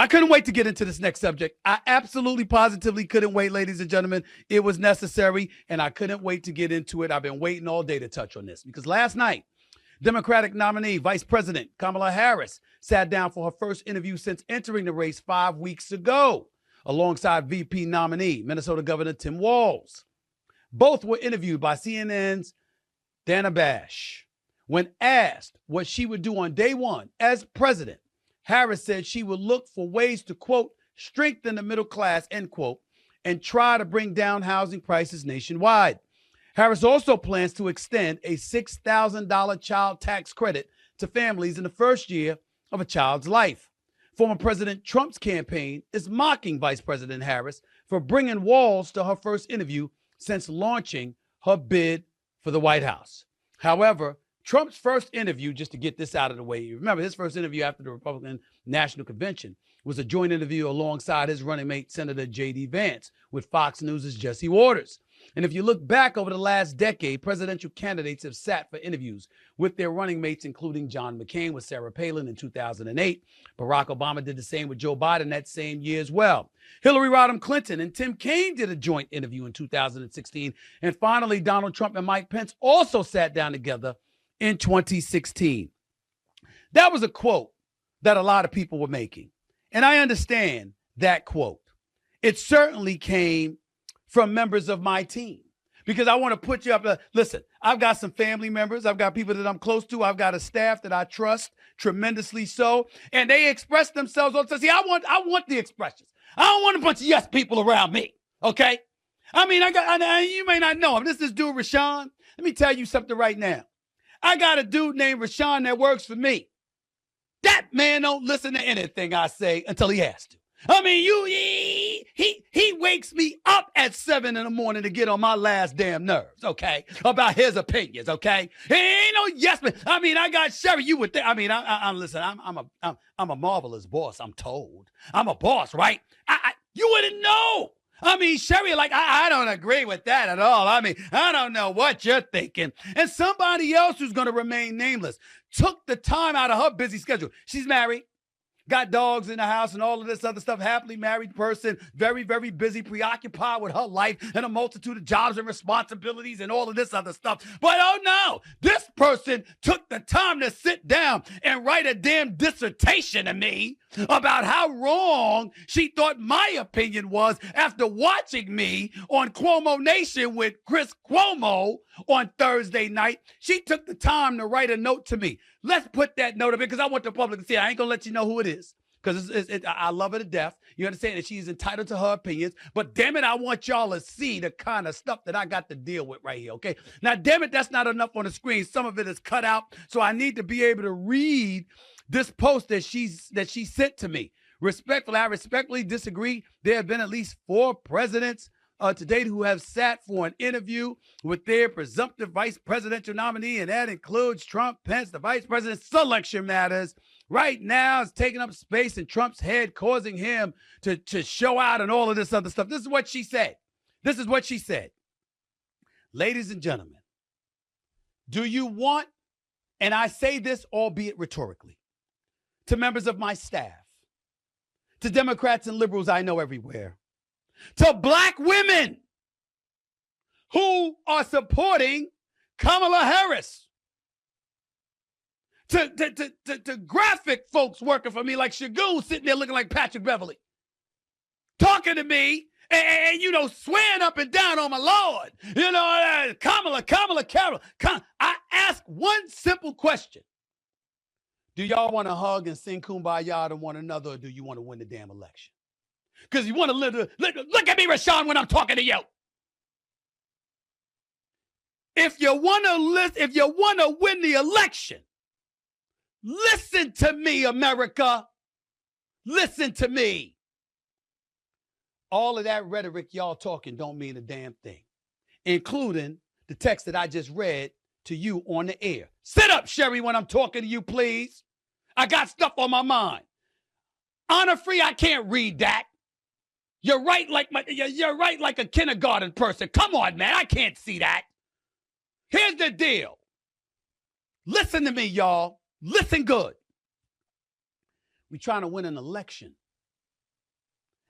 I couldn't wait to get into this next subject. I absolutely positively couldn't wait, ladies and gentlemen. It was necessary, and I couldn't wait to get into it. I've been waiting all day to touch on this because last night, Democratic nominee, Vice President Kamala Harris, sat down for her first interview since entering the race 5 weeks ago, alongside VP nominee, Minnesota Governor Tim Walz. Both were interviewed by CNN's Dana Bash. When asked what she would do on day one as president, Harris said she would look for ways to, quote, strengthen the middle class, end quote, and try to bring down housing prices nationwide. Harris also plans to extend a $6,000 child tax credit to families in the first year of a child's life. Former President Trump's campaign is mocking Vice President Harris for bringing Walz to her first interview since launching her bid for the White House. However, Trump's first interview, just to get this out of the way, you remember his first interview after the Republican National Convention was a joint interview alongside his running mate, Senator J.D. Vance, with Fox News' Jesse Waters. And if you look back over the last decade, presidential candidates have sat for interviews with their running mates, including John McCain with Sarah Palin in 2008. Barack Obama did the same with Joe Biden that same year as well. Hillary Rodham Clinton and Tim Kaine did a joint interview in 2016. And finally, Donald Trump and Mike Pence also sat down together in 2016. That was a quote that a lot of people were making. And I understand that quote. It certainly came from members of my team because I want to put you up. Listen, I've got some family members. I've got people that I'm close to. I've got a staff that I trust tremendously so. And they express themselves all the time. See, I want the expressions. I don't want a bunch of yes people around me. Okay. I mean, you may not know him. This is dude Rashawn. Let me tell you something right now. I got a dude named Rashawn that works for me. That man don't listen to anything I say until he has to. I mean, he wakes me up at 7 a.m. to get on my last damn nerves, okay, about his opinions, okay? He ain't no yes man. I mean, I got Sherry. You would think. I mean, listen. I'm a marvelous boss. I'm told. I'm a boss, right? You wouldn't know. I mean, Sherry, like, I don't agree with that at all. I mean, I don't know what you're thinking. And somebody else who's going to remain nameless took the time out of her busy schedule. She's married, got dogs in the house and all of this other stuff, happily married person, very, very busy, preoccupied with her life and a multitude of jobs and responsibilities and all of this other stuff. But oh no, this person took the time to sit down and write a damn dissertation to me about how wrong she thought my opinion was after watching me on Cuomo Nation with Chris Cuomo on Thursday night. She took the time to write a note to me. Let's put that note up because I want the public to see it. I ain't going to let you know who it is because I love her to death. You understand that she's entitled to her opinions. But damn it, I want y'all to see the kind of stuff that I got to deal with right here, okay? Now, damn it, that's not enough on the screen. Some of it is cut out. So I need to be able to read this post that she sent to me. Respectfully, I respectfully disagree. There have been at least 4 presidents to date who have sat for an interview with their presumptive vice presidential nominee, and that includes Trump, Pence. The vice president's selection matters right now is taking up space in Trump's head, causing him to show out and all of this other stuff. This is what she said. This is what she said. Ladies and gentlemen, do you want, and I say this albeit rhetorically, to members of my staff, to Democrats and liberals I know everywhere, to black women who are supporting Kamala Harris, to graphic folks working for me like Shagun sitting there looking like Patrick Beverly, talking to me and swearing up and down on my Lord. Kamala. I ask one simple question. Do y'all want to hug and sing kumbaya to one another, or do you want to win the damn election? Because you want to look at me, Rashawn, when I'm talking to you. If you want to win the election, listen to me, America. Listen to me. All of that rhetoric y'all talking don't mean a damn thing, including the text that I just read to you on the air. Sit up, Sherry, when I'm talking to you, please. I got stuff on my mind. Honor free, I can't read that. You're right like a kindergarten person. Come on, man. I can't see that. Here's the deal. Listen to me, y'all. Listen good. We're trying to win an election.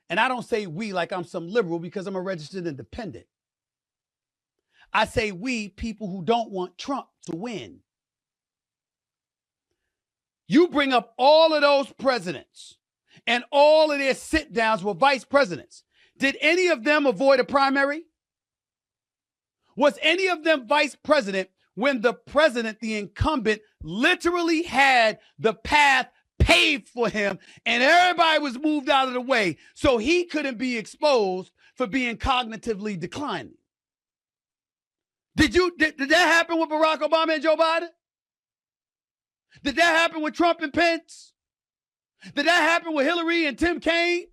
And I don't say we like I'm some liberal because I'm a registered independent. I say we, people who don't want Trump to win. You bring up all of those presidents and all of their sit downs with vice presidents. Did any of them avoid a primary? Was any of them vice president when the president, the incumbent, literally had the path paved for him and everybody was moved out of the way so he couldn't be exposed for being cognitively declining? Did that happen with Barack Obama and Joe Biden? Did that happen with Trump and Pence? Did that happen with Hillary and Tim Kaine?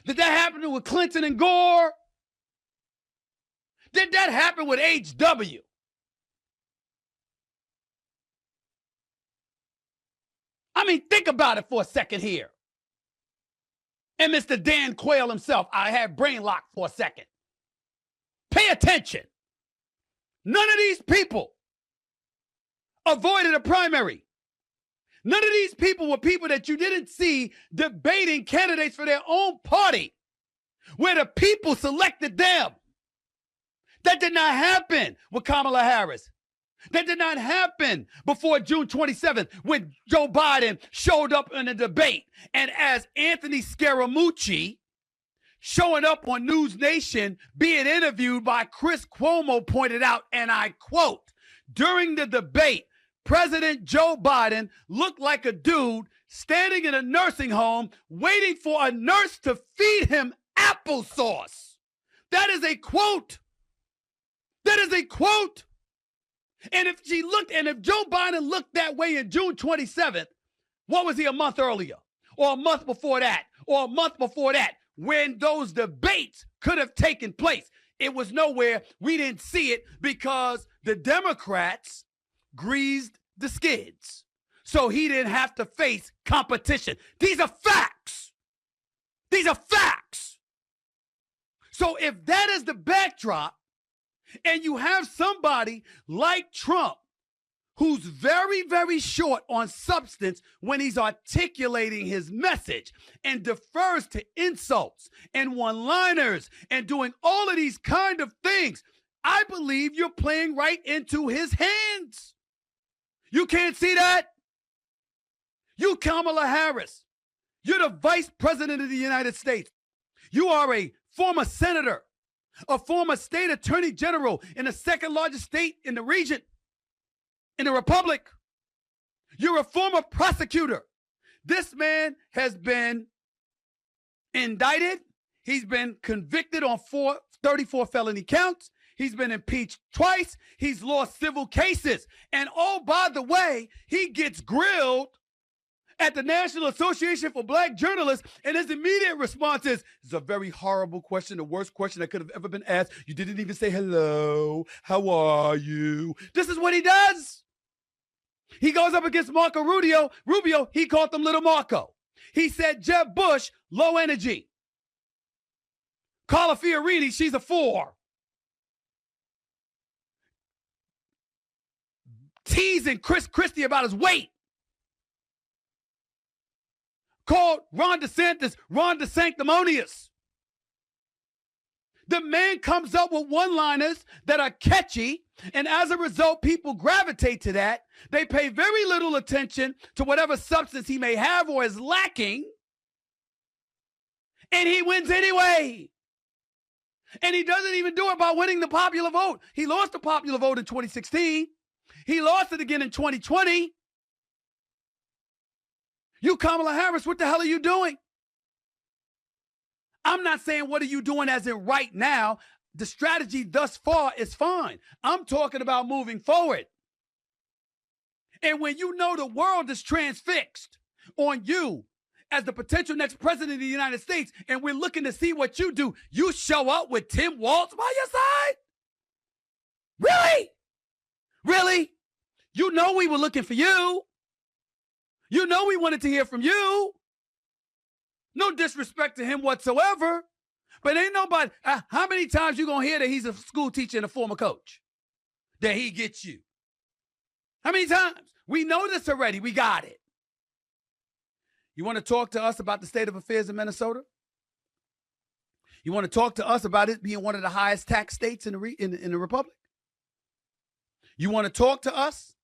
Did that happen with Clinton and Gore? Did that happen with H.W.? I mean, think about it for a second here. And Mr. Dan Quayle himself, I had brain lock for a second. Pay attention. None of these people avoided a primary. None of these people were people that you didn't see debating candidates for their own party, where the people selected them. That did not happen with Kamala Harris. That did not happen before June 27th when Joe Biden showed up in a debate. And as Anthony Scaramucci, showing up on News Nation, being interviewed by Chris Cuomo, pointed out, and I quote, during the debate, President Joe Biden looked like a dude standing in a nursing home waiting for a nurse to feed him applesauce. That is a quote. That is a quote. And if Joe Biden looked that way in June 27th, what was he a month earlier? Or a month before that? Or a month before that? When those debates could have taken place. It was nowhere. We didn't see it because the Democrats greased the skids. So he didn't have to face competition. These are facts. These are facts. So if that is the backdrop, and you have somebody like Trump who's very, very short on substance when he's articulating his message and defers to insults and one-liners and doing all of these kind of things, I believe you're playing right into his hands. You can't see that? You, Kamala Harris, you're the vice president of the United States. You are a former senator, a former state attorney general in the second largest state in the region, in the republic. You're a former prosecutor. This man has been indicted. He's been convicted on 34 felony counts. He's been impeached twice. He's lost civil cases. And oh, by the way, he gets grilled at the National Association for Black Journalists, and his immediate response is, it's a very horrible question, the worst question that could have ever been asked. You didn't even say hello. How are you? This is what he does. He goes up against Marco Rubio. He called them Little Marco. He said Jeb Bush, low energy. Carla Fiorini, she's a 4. Teasing Chris Christie about his weight. Called Ron DeSantis Ron DeSanctimonious. The man comes up with one-liners that are catchy, and as a result, people gravitate to that. They pay very little attention to whatever substance he may have or is lacking, and he wins anyway. And he doesn't even do it by winning the popular vote. He lost the popular vote in 2016. He lost it again in 2020. You, Kamala Harris, what the hell are you doing? I'm not saying what are you doing as in right now. The strategy thus far is fine. I'm talking about moving forward. And when you know the world is transfixed on you as the potential next president of the United States, and we're looking to see what you do, you show up with Tim Walz by your side? Really? Really? You know we were looking for you. You know we wanted to hear from you. No disrespect to him whatsoever. But ain't nobody, how many times you gonna hear that he's a school teacher and a former coach? That he gets you? How many times? We know this already. We got it. You want to talk to us about the state of affairs in Minnesota? You want to talk to us about it being one of the highest tax states in the republic? You want to talk to us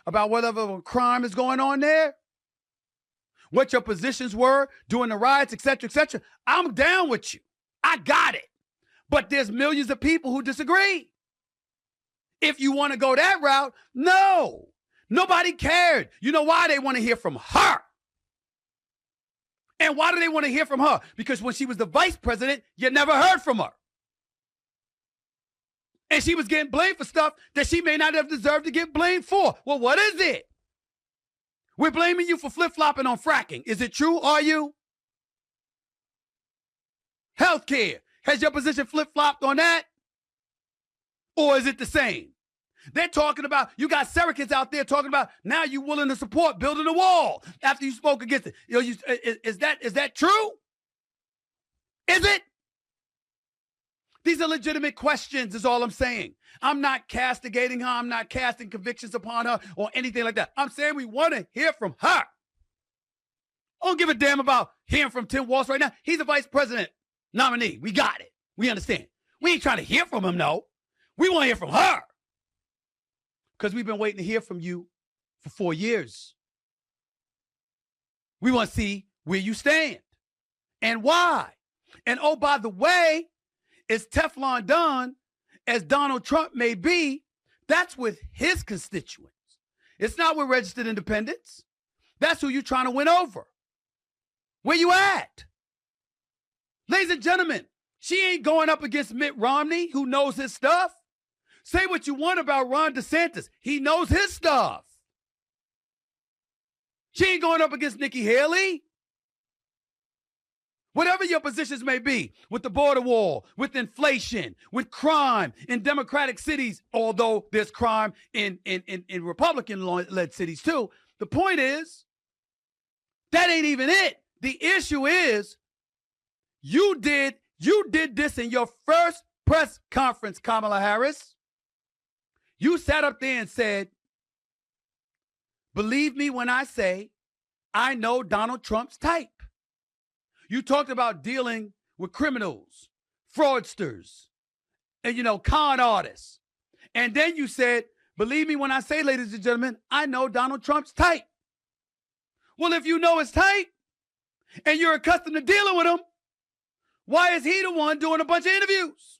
about whatever crime is going on there? What your positions were during the riots, et cetera, et cetera? I'm down with you. I got it. But there's millions of people who disagree. If you want to go that route, no. Nobody cared. You know why? They want to hear from her. And why do they want to hear from her? Because when she was the vice president, you never heard from her. And she was getting blamed for stuff that she may not have deserved to get blamed for. Well, what is it? We're blaming you for flip-flopping on fracking. Is it true? Are you? Healthcare. Has your position flip-flopped on that? Or is it the same? They're talking about, you got surrogates out there talking about, now you're willing to support building a wall after you spoke against it. You know, is that true? Is it? These are legitimate questions, is all I'm saying. I'm not castigating her. I'm not casting convictions upon her or anything like that. I'm saying we want to hear from her. I don't give a damn about hearing from Tim Walsh right now. He's a vice president nominee. We got it. We understand. We ain't trying to hear from him, no. We want to hear from her. Because we've been waiting to hear from you for 4 years. We want to see where you stand and why. And oh, by the way, as Teflon done as Donald Trump may be, that's with his constituents. It's not with registered independents. That's who you're trying to win over. Where you at? Ladies and gentlemen, she ain't going up against Mitt Romney, who knows his stuff. Say what you want about Ron DeSantis. He knows his stuff. She ain't going up against Nikki Haley. Whatever your positions may be, with the border wall, with inflation, with crime in Democratic cities, although there's crime in Republican-led cities too, the point is, that ain't even it. The issue is, you did this in your first press conference, Kamala Harris. You sat up there and said, believe me when I say, I know Donald Trump's type. You talked about dealing with criminals, fraudsters, and, con artists. And then you said, believe me when I say, ladies and gentlemen, I know Donald Trump's type. Well, if you know his type and you're accustomed to dealing with him, why is he the one doing a bunch of interviews?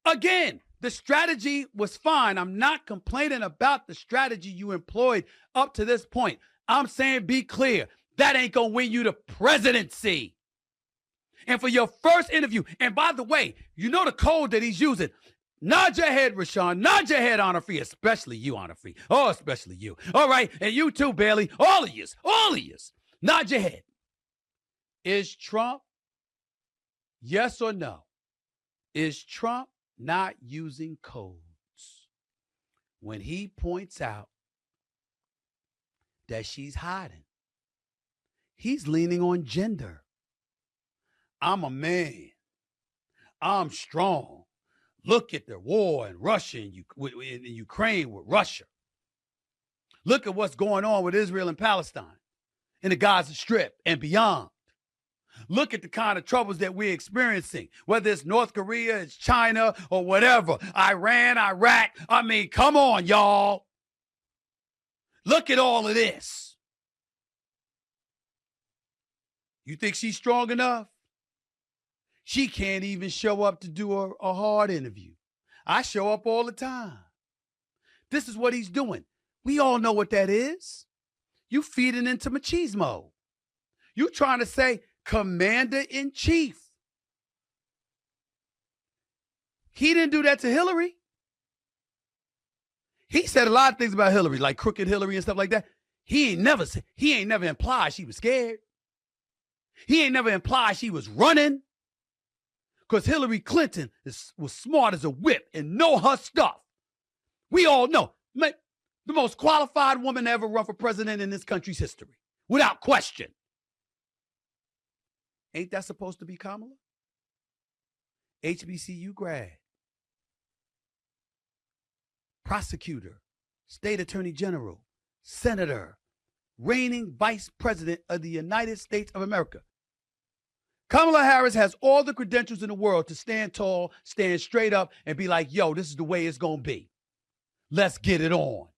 Again, the strategy was fine. I'm not complaining about the strategy you employed up to this point. I'm saying be clear. That ain't going to win you the presidency. And for your first interview, and by the way, you know the code that he's using. Nod your head, Rashawn. Nod your head, Honor Free, especially you, Honor Free. Oh, especially you. All right, and you too, Bailey. All of yous. Nod your head. Is Trump, yes or no, is Trump not using codes when he points out that she's hiding? He's leaning on gender. I'm a man. I'm strong. Look at the war in Russia and in Ukraine with Russia. Look at what's going on with Israel and Palestine in the Gaza Strip and beyond. Look at the kind of troubles that we're experiencing, whether it's North Korea, it's China, or whatever. Iran, Iraq. I mean, come on, y'all. Look at all of this. You think she's strong enough? She can't even show up to do a hard interview. I show up all the time. This is what he's doing. We all know what that is. You feeding into machismo. You trying to say commander-in-chief. He didn't do that to Hillary. He said a lot of things about Hillary, like crooked Hillary and stuff like that. He ain't never implied she was scared. He ain't never implied she was running. Because Hillary Clinton was smart as a whip and know her stuff. We all know. The most qualified woman to ever run for president in this country's history. Without question. Ain't that supposed to be Kamala? HBCU grad. Prosecutor. State Attorney General. senator, reigning vice president of the United States of America. Kamala Harris has all the credentials in the world to stand tall, stand straight up, and be like, yo, this is the way it's going to be. Let's get it on.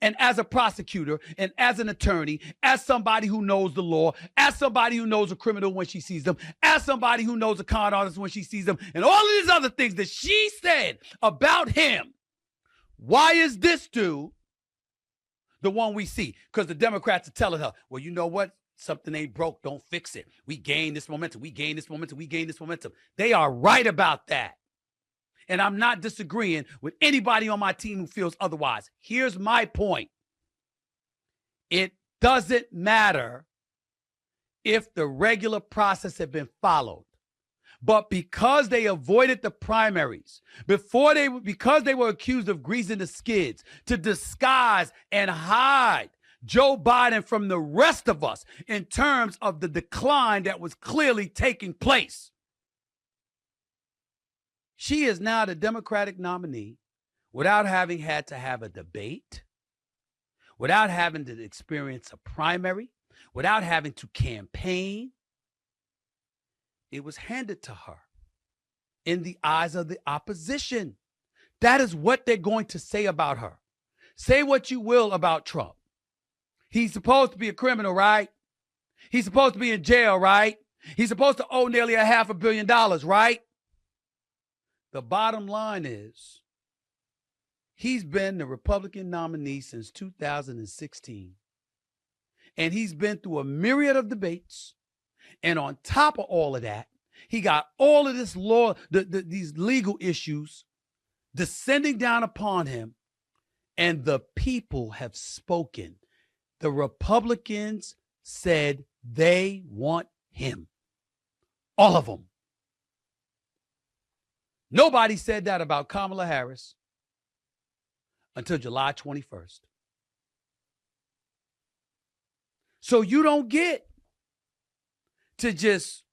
And as a prosecutor and as an attorney, as somebody who knows the law, as somebody who knows a criminal when she sees them, as somebody who knows a con artist when she sees them, and all of these other things that she said about him, why is this dude the one we see? Because the Democrats are telling her, well, you know what? Something ain't broke, don't fix it. We gain this momentum, we gain this momentum, we gain this momentum. They are right about that. And I'm not disagreeing with anybody on my team who feels otherwise. Here's my point. It doesn't matter if the regular process had been followed. But because they avoided the primaries, because they were accused of greasing the skids to disguise and hide Joe Biden from the rest of us in terms of the decline that was clearly taking place. She is now the Democratic nominee without having had to have a debate, without having to experience a primary, without having to campaign. It was handed to her in the eyes of the opposition. That is what they're going to say about her. Say what you will about Trump. He's supposed to be a criminal, right? He's supposed to be in jail, right? He's supposed to owe nearly $500 million, right? The bottom line is he's been the Republican nominee since 2016. And he's been through a myriad of debates. And on top of all of that, he got all of this law, these legal issues descending down upon him. And the people have spoken. The Republicans said they want him. All of them. Nobody said that about Kamala Harris until July 21st. So you don't get to just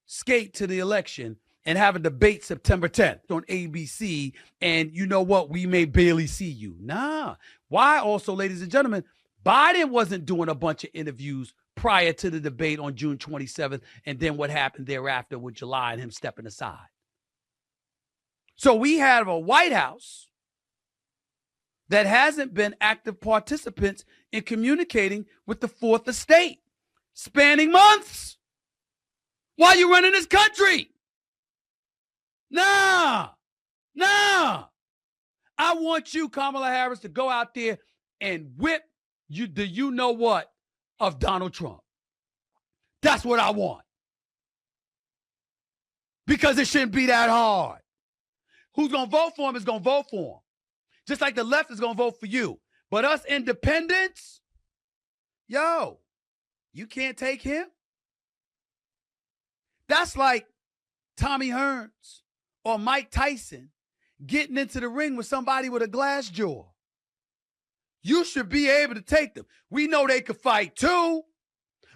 skate to the election and have a debate September 10th on ABC, and you know what? We may barely see you. Nah. Why also, ladies and gentlemen, Biden wasn't doing a bunch of interviews prior to the debate on June 27th, and then what happened thereafter with July and him stepping aside. So we have a White House that hasn't been active participants in communicating with the fourth estate, spanning months. Why are you running this country? Nah. I want you, Kamala Harris, to go out there and whip you know what of Donald Trump. That's what I want. Because it shouldn't be that hard. Who's going to vote for him is going to vote for him. Just like the left is going to vote for you. But us independents, yo, you can't take him. That's like Tommy Hearns or Mike Tyson getting into the ring with somebody with a glass jaw. You should be able to take them. We know they could fight too,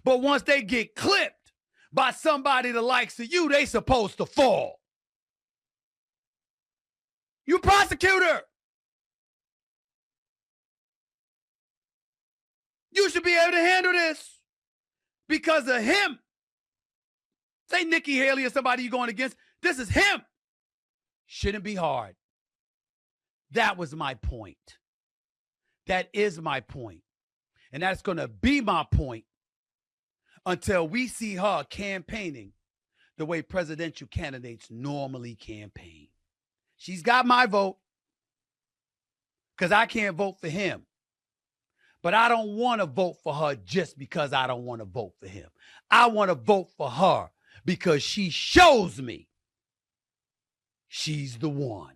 but once they get clipped by somebody the likes of you, they supposed to fall. You prosecutor. You should be able to handle this because of him. Say Nikki Haley or somebody you're going against. This is him. Shouldn't be hard. That was my point. That is my point. And that's going to be my point until we see her campaigning the way presidential candidates normally campaign. She's got my vote because I can't vote for him. But I don't want to vote for her just because I don't want to vote for him. I want to vote for her because she shows me she's the one.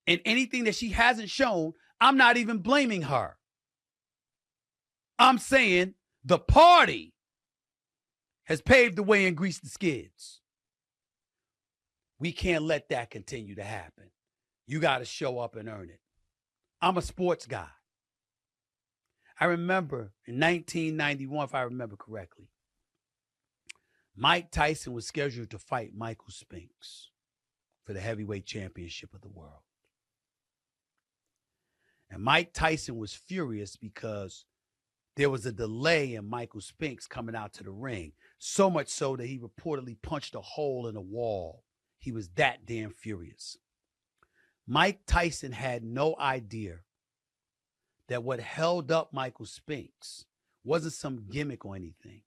And anything that she hasn't shown, I'm not even blaming her. I'm saying the party has paved the way and greased the skids. We can't let that continue to happen. You got to show up and earn it. I'm a sports guy. I remember in 1991, if I remember correctly, Mike Tyson was scheduled to fight Michael Spinks for the heavyweight championship of the world. And Mike Tyson was furious because there was a delay in Michael Spinks coming out to the ring, so much so that he reportedly punched a hole in the wall. He was that damn furious. Mike Tyson had no idea that what held up Michael Spinks wasn't some gimmick or anything.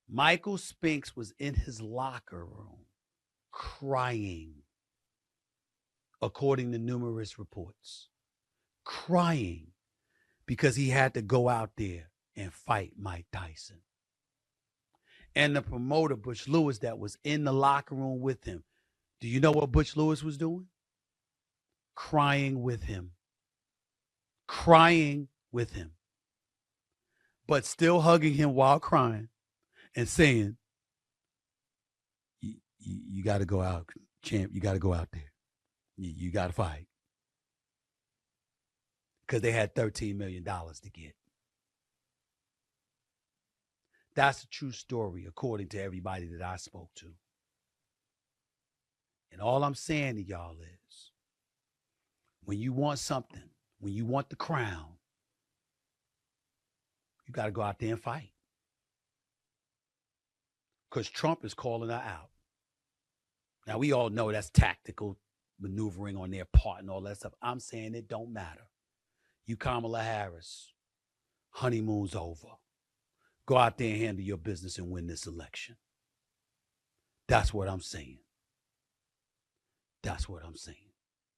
Michael Spinks was in his locker room crying, according to numerous reports, crying because he had to go out there and fight Mike Tyson. And the promoter, Butch Lewis, that was in the locker room with him, do you know what Butch Lewis was doing? Crying with him. Crying with him. But still hugging him while crying and saying, you got to go out, champ. You got to go out there. You got to fight. Because they had $13 million to get. That's a true story, according to everybody that I spoke to. And all I'm saying to y'all is, when you want something, when you want the crown, you got to go out there and fight. Because Trump is calling her out. Now, we all know that's tactical maneuvering on their part and all that stuff. I'm saying it don't matter. You, Kamala Harris, honeymoon's over. Go out there and handle your business and win this election. That's what I'm saying. That's what I'm saying.